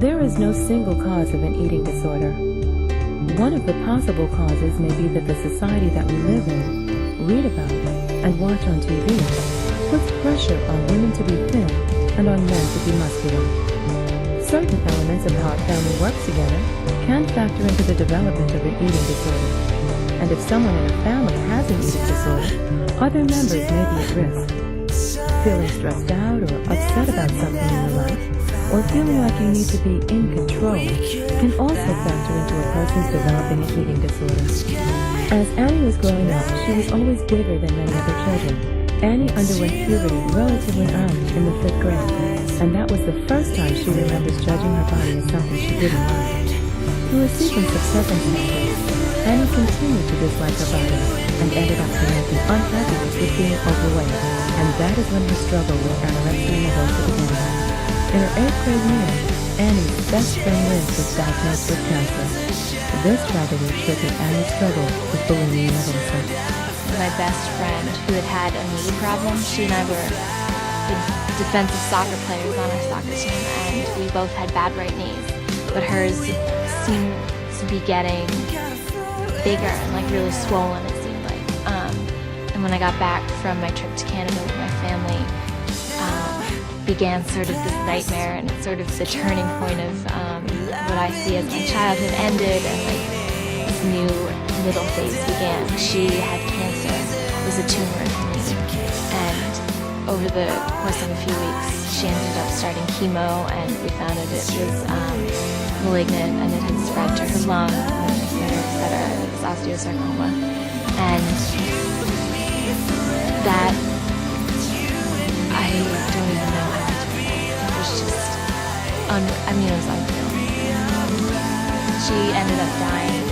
There is no single cause of an eating disorder. One of the possible causes may be that the society that we live in, read about, and watch on TV puts pressure on women to be thin and on men to be muscular. Certain elements of how a family works together can factor into the development of an eating disorder. And if someone in a family has an eating disorder, other members may be at risk. Feeling stressed out or upset about something in your life, or feeling like you need to be in control, can also factor into a person's developing an eating disorder. As Annie was growing up, she was always bigger than many other children. Annie underwent puberty relatively early in the 5th grade, and that was the first time she remembers judging her body as something she didn't like. Through a sequence of circumstances, Annie continued to dislike her body and ended up connecting unhappiness with being overweight, and that is when her struggle with anorexia nervosa began. In her 8th grade year, Annie's best friend Liz was diagnosed with cancer. This tragedy triggered Annie's struggle with bulimia nervosa. My best friend, who had a knee problem, she and I were big defensive soccer players on our soccer team, and we both had bad right knees, but hers seemed to be getting bigger and like really swollen, it seemed like. And when I got back from my trip to Canada with my family, began sort of this nightmare, and it's sort of the turning point of what I see as my childhood ended and like this new middle phase began. She had cancer. It was a tumor in her knee, and over the course of a few weeks she ended up starting chemo, and we found out it was malignant and it had spread to her lung, et cetera. It was osteosarcoma, and that I don't even know how to do it. It was just, it was unreal. She ended up dying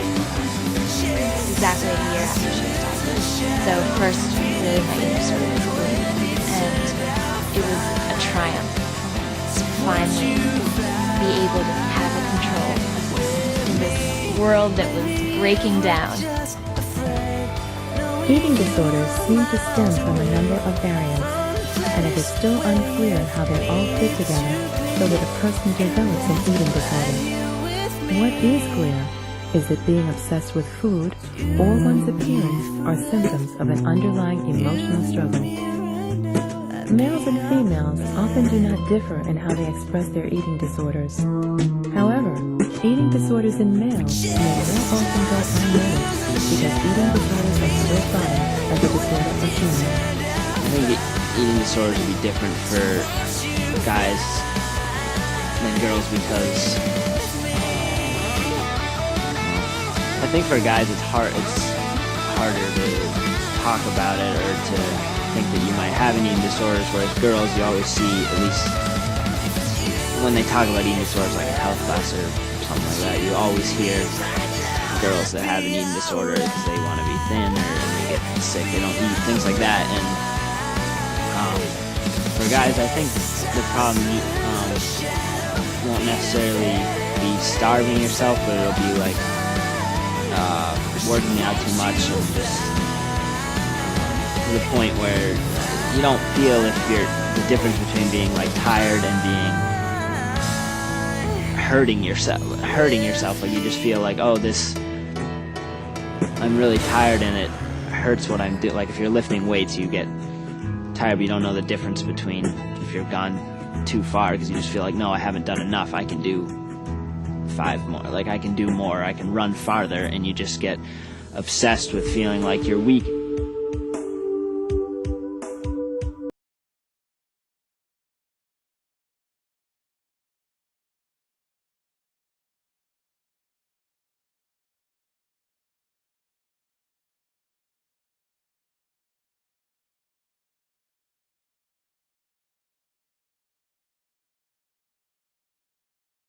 exactly a year after she was diagnosed. So first, really my eating disorder was bulimic, and it was a triumph to finally be able to have a control in this world that was breaking down. Eating disorders seem to stem from a number of areas, and it is still unclear how they all fit together so that a person develops an eating disorder. What is clear is that being obsessed with food or one's appearance are symptoms of an underlying emotional struggle. Males and females often do not differ in how they express their eating disorders. However, eating disorders in males may more often go unnoticed because eating disorders are still thought of as a disorder of humans. I think eating disorders would be different for guys than girls because I think for guys it's harder to talk about it or to think that you might have an eating disorders, whereas girls you always see, at least when they talk about eating disorders like in health class or something like that, you always hear girls that have an eating disorder because they want to be thin or they get sick, they don't eat, things like that. And for guys, I think the problem won't necessarily be starving yourself, but it'll be like working out too much and just to the point where you don't feel if you're the difference between being like tired and being hurting yourself, like you just feel like, oh, I'm really tired and it hurts what I'm doing. Like if you're lifting weights, you get tired, but you don't know the difference between if you've gone too far because you just feel like, no, I haven't done enough, I can do 5 more, like I can do more, I can run farther, and you just get obsessed with feeling like you're weak